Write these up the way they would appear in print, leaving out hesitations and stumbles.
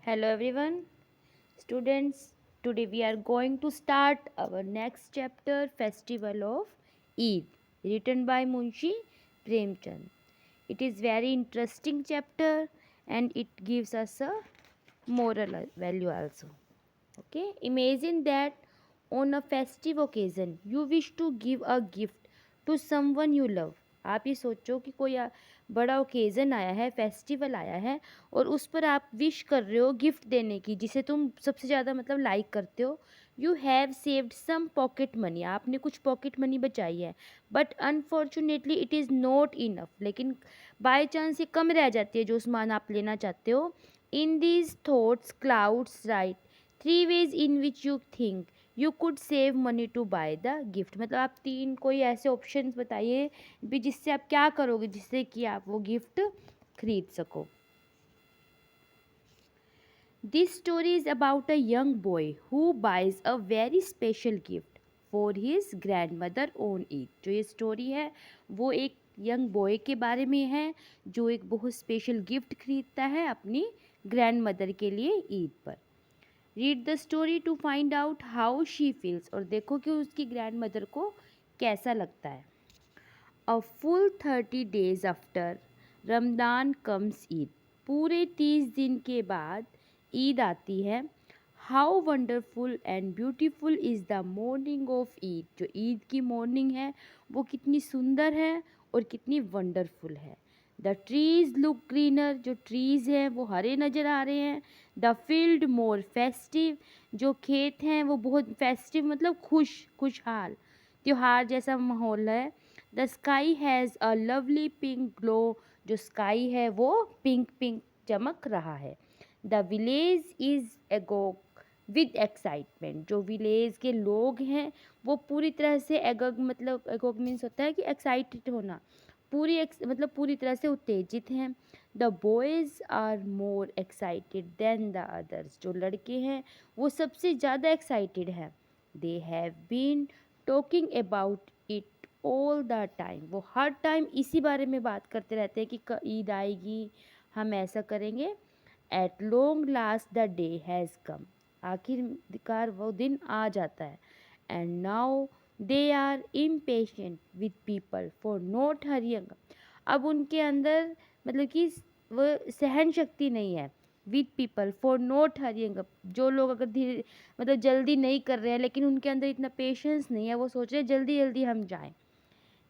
Hello everyone, students. Today we are going to start our next chapter, Festival of Eid, written by Munshi Premchand. It is very interesting chapter and it gives us a moral value also. Okay, imagine that on a festive occasion you wish to give a gift to someone you love. आप ये सोचो कि कोई बड़ा occasion आया है, festival आया है और उस पर आप विश कर रहे हो गिफ्ट देने की जिसे तुम सबसे ज़्यादा मतलब लाइक करते हो। You have saved some pocket money, आपने कुछ पॉकेट मनी बचाई है, but unfortunately it is not enough, लेकिन बाय चांस ये कम रह जाती है जो सामान आप लेना चाहते हो। In these thoughts clouds write three ways in which you think you could save money to buy the gift, मतलब आप तीन कोई ऐसे ऑप्शंस बताइए भी जिससे आप क्या करोगे जिससे कि आप वो गिफ्ट खरीद सको। This story is about a young boy who buys a very special gift for his grand mother on Eid. जो ये स्टोरी है वो एक यंग बॉय के बारे में है जो एक बहुत स्पेशल गिफ्ट खरीदता है अपनी ग्रैंड मदर के लिए ईद पर। Read the story to find out how she feels, और देखो कि उसकी ग्रैंड मदर को कैसा लगता है। A full 30 days after Ramadan comes Eid, पूरे 30 दिन के बाद ईद आती है। How wonderful and beautiful is the morning of Eid, जो ईद की मॉर्निंग है वो कितनी सुंदर है और कितनी वंडरफुल है। द ट्रीज लुक ग्रीनर, जो ट्रीज़ हैं वो हरे नज़र आ रहे हैं। द फील्ड मोर फेस्टिव, जो खेत हैं वो बहुत फेस्टिव मतलब खुशहाल त्योहार जैसा माहौल है। The sky has a lovely pink glow, जो स्काई है वो पिंक पिंक चमक रहा है। The village is agog with excitement, जो विलेज के लोग हैं वो पूरी तरह से एगोग, मतलब एगोग मीन्स होता है कि एक्साइटेड होना, मतलब पूरी तरह से उत्तेजित हैं। The boys are more excited than the others, जो लड़के हैं वो सबसे ज़्यादा एक्साइटेड हैं। They have been talking about it all the time, वो हर टाइम इसी बारे में बात करते रहते हैं कि ईद आएगी, हम ऐसा करेंगे। At long last the day has come, आखिरकार वो दिन आ जाता है। And now they are impatient with people for not hurrying, अब उनके अंदर मतलब कि वो सहन शक्ति नहीं है। विद पीपल फॉर नॉट हरियंग, जो लोग अगर धीरे मतलब जल्दी नहीं कर रहे हैं लेकिन उनके अंदर इतना पेशेंस नहीं है, वो सोच रहे हैं जल्दी जल्दी हम जाएं।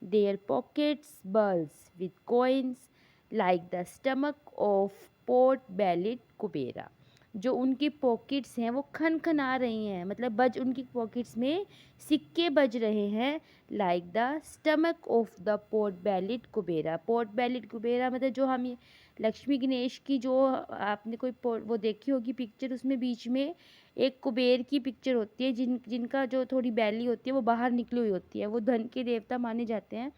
Their pockets bulge with coins like the stomach of pot bellied Kubera, जो उनकी पॉकेट्स हैं वो खनखना रही हैं, मतलब बज उनकी पॉकेट्स में सिक्के बज रहे हैं। Like the stomach of the pot bellied Kubera, pot bellied Kubera मतलब जो हम ये लक्ष्मी गणेश की जो आपने कोई वो देखी होगी पिक्चर, उसमें बीच में एक कुबेर की पिक्चर होती है जिनका जो थोड़ी बैली होती है वो बाहर निकली हुई होती है, वो धन के देवता माने जाते हैं।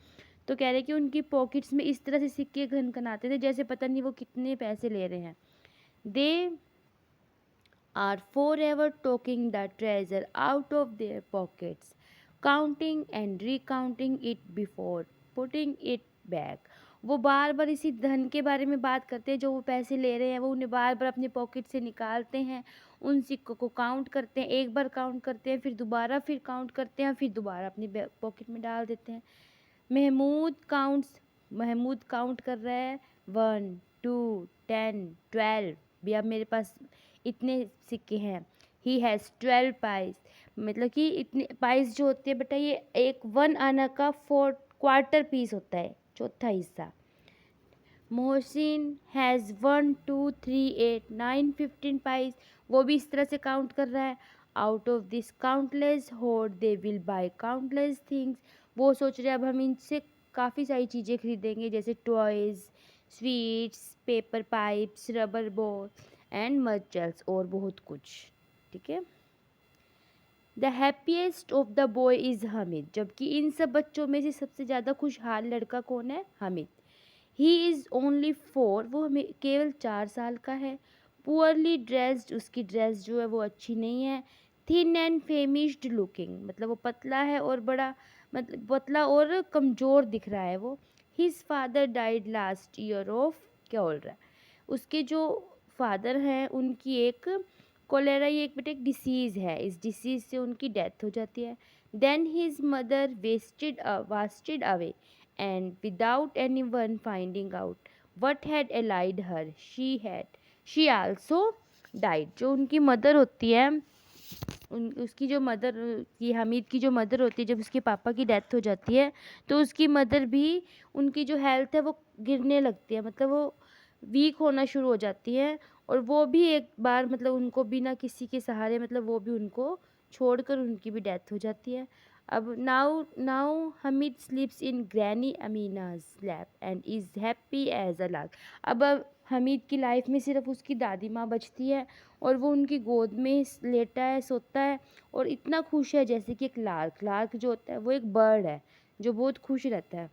तो कह रहे कि उनकी पॉकेट्स में इस तरह से सिक्के खनखनाते थे जैसे पता नहीं वो कितने पैसे ले रहे हैं। They are forever taking the treasure out of their pockets, counting and recounting it before putting it back, वो बार बार इसी धन के बारे में बात करते हैं, जो वो पैसे ले रहे हैं वो उन्हें बार बार अपने पॉकेट से निकालते हैं, उन सिक्कों को काउंट करते हैं, एक बार काउंट करते हैं फिर काउंट करते हैं फिर दोबारा अपनी पॉकेट में डाल देते हैं। महमूद काउंट कर रहा है 1 2 10 12, भी अब मेरे पास इतने सिक्के हैं। ही हैज़ 12 पाइस, मतलब कि इतने पाइस जो होते हैं बेटा ये एक 1 आना का 4 क्वार्टर पीस होता है, चौथा हिस्सा। मोहसिन हैज़ 1 2 3 8 9 15 पाइस, वो भी इस तरह से काउंट कर रहा है। Out of this countless horde they will buy countless things, वो सोच रहे हैं अब हम इनसे काफ़ी सारी चीज़ें खरीदेंगे जैसे toys, sweets, paper pipes, rubber ball and marbles और बहुत कुछ। ठीक है। The happiest of the boy is Hamid, जबकि इन सब बच्चों में से सबसे ज़्यादा खुशहाल लड़का कौन है? हामिद। ही इज़ ओनली 4, वो हमें केवल 4 साल का है। पुअरली ड्रेस्ड, उसकी ड्रेस जो है वो अच्छी नहीं है। थिन एंड फेमिश्ड लुकिंग, मतलब वो पतला है और बड़ा, मतलब पतला और कमज़ोर दिख रहा है वो। His father died last year of, क्या बोल रहा है, उसके जो फादर हैं उनकी एक कोलेरा, ये एक बेटा एक डिसीज़ है, इस डिसीज़ से उनकी डेथ हो जाती है। Then his mother wasted away and without anyone finding out what had ailed her she also died. जो उनकी मदर होती है, उन उसकी जो मदर, ये हमीद की जो मदर होती है, जब उसके पापा की डेथ हो जाती है तो उसकी मदर भी, उनकी जो हेल्थ है वो गिरने लगती है, मतलब वो वीक होना शुरू हो जाती है। और वो भी एक बार मतलब उनको बिना किसी के सहारे, मतलब वो भी उनको छोड़कर उनकी भी डेथ हो जाती है। अब now now Hamid sleeps in granny Amina's lap and is happy as a lark. अब हमीद की लाइफ में सिर्फ उसकी दादी माँ बचती है और वो उनकी गोद में लेटा है, सोता है और इतना खुश है जैसे कि एक लार्क। लार्क जो होता है वो एक बर्ड है जो बहुत खुश रहता है।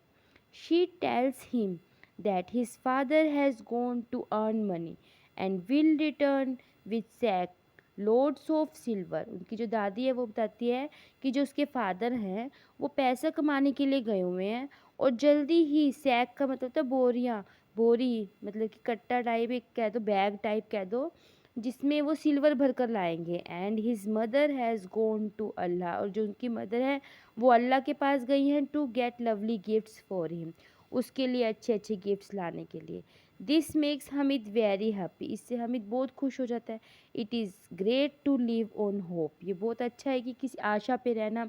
She tells him that his father has gone to earn money and will return with sack loads of silver. उनकी जो दादी है वो बताती है कि जो उसके फादर हैं वो पैसा कमाने के लिए गए हुए हैं और जल्दी ही, सैक का मतलब होता है बोरियाँ, बोरी मतलब कि कट्टा टाइप, एक कह दो बैग टाइप कह दो, जिसमें वो सिल्वर भर कर लाएंगे। And his mother has gone to Allah, और जो उनकी मदर है वो अल्लाह के पास गई हैं to get lovely gifts for him, उसके लिए अच्छे अच्छे गिफ्ट्स लाने के लिए। This makes Hamid very happy, इससे हमिद बहुत खुश हो जाता है। It is great to live on hope, ये बहुत अच्छा है कि किसी आशा पे रहना।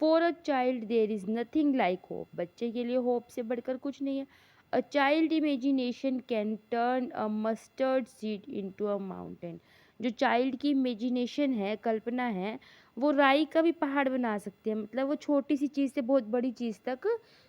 For a child there is nothing like hope, बच्चे के लिए होप से बढ़कर कुछ नहीं है। A child imagination can turn a mustard seed into a mountain. जो चाइल्ड की इमेजिनेशन है, कल्पना है, वो राई का भी पहाड़ बना सकती है, मतलब वो छोटी सी चीज़ से बहुत बड़ी चीज़ तक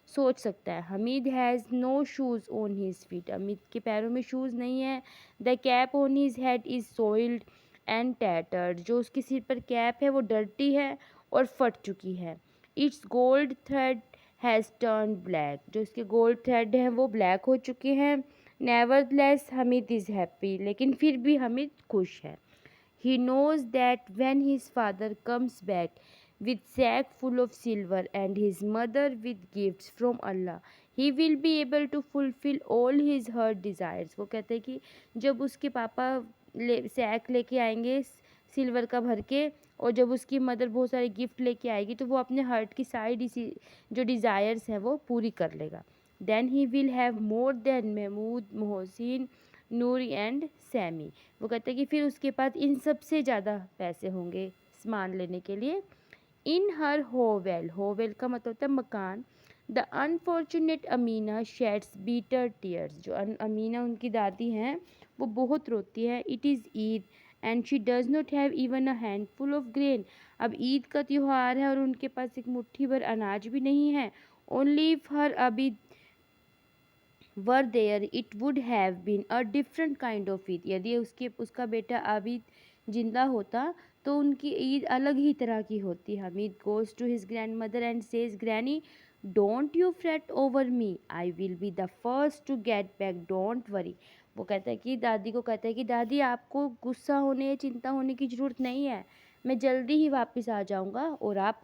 सोच सकता है। Hamid has no shoes on his feet, Hamid के पैरों में शूज़ नहीं है। The cap on his head is soiled and tattered, जो उसके सिर पर कैप है वो डर्टी है और फट चुकी है। It's gold thread has turn black, जो इसके गोल्ड थ्रेड हैं वो ब्लैक हो चुके हैं। नेवरदलेस हमीद इज़ हैप्पी, लेकिन फिर भी हमीद खुश है। He knows that when his father comes back with sack full of silver and his mother with gifts from Allah, he will be able to fulfill all his heart desires. वो कहते हैं कि जब उसके पापा सैक लेके आएंगे silver का भर के, और जब उसकी मदर बहुत सारे गिफ्ट लेके आएगी तो वो अपने हार्ट की सारी जो डिज़ायर्स हैं वो पूरी कर लेगा। Then he will have more than Mahmood, Mohsin, Noori and Sammi. वो कहते हैं कि फिर उसके पास इन सबसे ज़्यादा पैसे होंगे सामान लेने के लिए। इन हर होवेल, होवेल का मतलब होता है मकान। The unfortunate Amina sheds bitter tears, जो अमीना उनकी दादी हैं वो बहुत रोती है। It is Eid and she does not have even a handful of grain. अब ईद का त्यौहार है और उनके पास एक मुट्ठी भर अनाज भी नहीं है। ओनली इफ हर अबी were there it would have been a different kind of Eid. यदि उसका बेटा आबिद जिंदा होता तो उनकी ईद अलग ही तरह की होती। Hamid goes to his grand mother and says, granny don't you fret over me, I will be the first to get back, don't worry. वो कहता है कि दादी को कहता है कि दादी आपको गुस्सा होने या चिंता होने की ज़रूरत नहीं है, मैं जल्दी ही वापस आ जाऊँगा और आप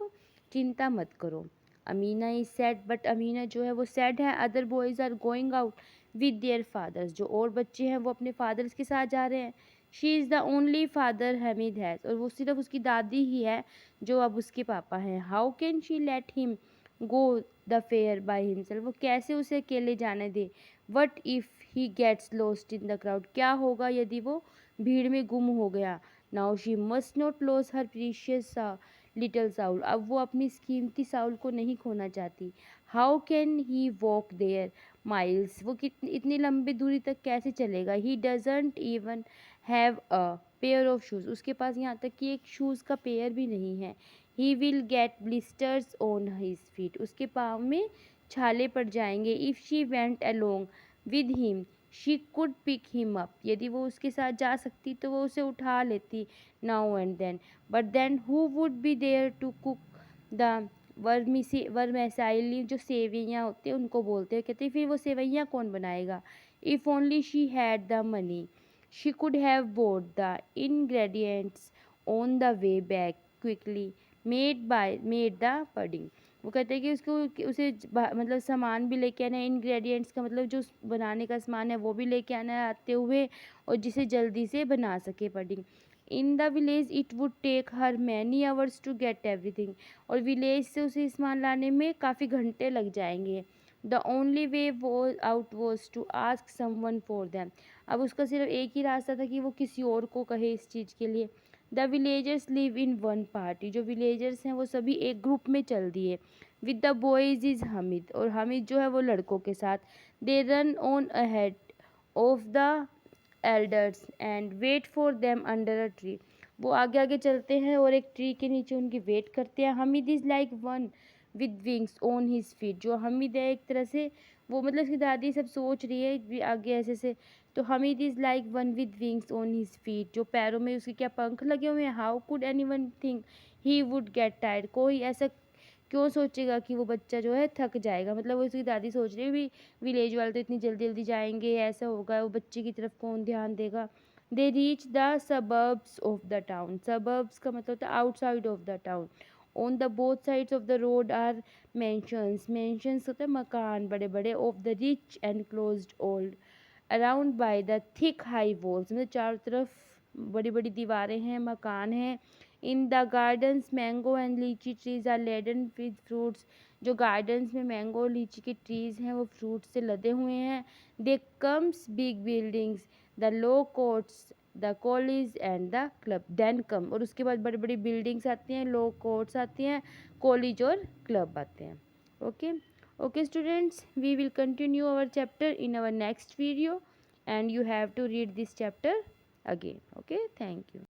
चिंता मत करो। Amina is sad, but Amina जो है वो सैड है। Other boys are going out with their fathers, जो और बच्चे हैं वो अपने फादर्स के साथ जा रहे हैं। She is the only father Hamid has, और वो सिर्फ उसकी दादी ही है जो अब उसके पापा हैं। How can she let him go the fair by himself, वो कैसे उसे अकेले जाने दे। What if he gets lost in the crowd, क्या होगा यदि वो भीड़ में गुम हो गया। Now she must not lose her precious little soul, अब वो अपनी इस कीमती साउल को नहीं खोना चाहती। How can he walk there miles, वो कितनी इतनी लंबी दूरी तक कैसे चलेगा। He doesn't even have a pair of shoes, उसके पास यहाँ तक कि एक शूज़ का पेयर भी नहीं है। He will get blisters on his feet, उसके पाँव में छाले पड़ जाएंगे। If she went along with him she could pick him up, यदि वो उसके साथ जा सकती तो वो उसे उठा लेती now and then. But then who would be there to cook the vermicelli, जो सेवैयाँ होती हैं उनको बोलते हैं, कहते हैं फिर वो सेवैयाँ कौन बनाएगा। If only she had the money she could have boat the ingredients on the way back quickly made the pudding. वो कहते हैं कि उसको कि उसे मतलब सामान भी लेके आना है, इंग्रेडिएंट्स का मतलब जो बनाने का सामान है वो भी लेके आना है आते हुए, और जिसे जल्दी से बना सके pudding. In the village it would take her many hours to get everything, और विलेज से उसे सामान लाने में काफ़ी घंटे लग जाएंगे। द ओनली वे वो out was to ask someone for them, अब उसका सिर्फ एक ही रास्ता था कि वो किसी और को कहे इस चीज़ के लिए। The villagers leave in one party, जो विलेजर्स हैं वो सभी एक ग्रुप में चल दिए। With the boys is Hamid, और हमिद जो है वो लड़कों के साथ। They run on ahead of the elders and wait for them under a tree, वो आगे आगे चलते हैं और एक ट्री के नीचे उनकी वेट करते हैं। Hamid is like one with wings on his feet, जो हमिद है एक तरह से वो मतलब उसकी दादी सब सोच रही है आगे ऐसे से, तो Hamid is like one with wings on his feet, जो पैरों में उसके क्या पंख लगे हुए हैं। How could any one think he would get tired, कोई ऐसा क्यों सोचेगा कि वो बच्चा जो है थक जाएगा, मतलब वो उसकी दादी सोच रही है भी विलेज वाले तो इतनी जल्दी जल्दी जाएंगे, ऐसा होगा, वो बच्चे की तरफ कौन ध्यान देगा। They reach the suburbs of the town, suburbs का मतलब होता है outside of the town. On the both sides of the road are mansions, mansions होते हैं मकान बड़े बड़े, of the rich and closed old, around by the thick high walls, मतलब चारों तरफ बड़ी बड़ी दीवारें हैं, मकान हैं। In the gardens mango and lychee trees are laden with fruits, जो गार्डन्स में मैंगो और लीची के ट्रीज हैं वो फ्रूट से लदे हुए हैं। They comes big buildings, the law courts, the college and the club, then come, और उसके बाद बड़ी बड़ी बिल्डिंग्स आती हैं, लो कोर्ट्स आती हैं, कॉलेज और क्लब आते हैं। Okay, okay students, we will continue our chapter in our next video, and you have to read this chapter again. Okay, thank you.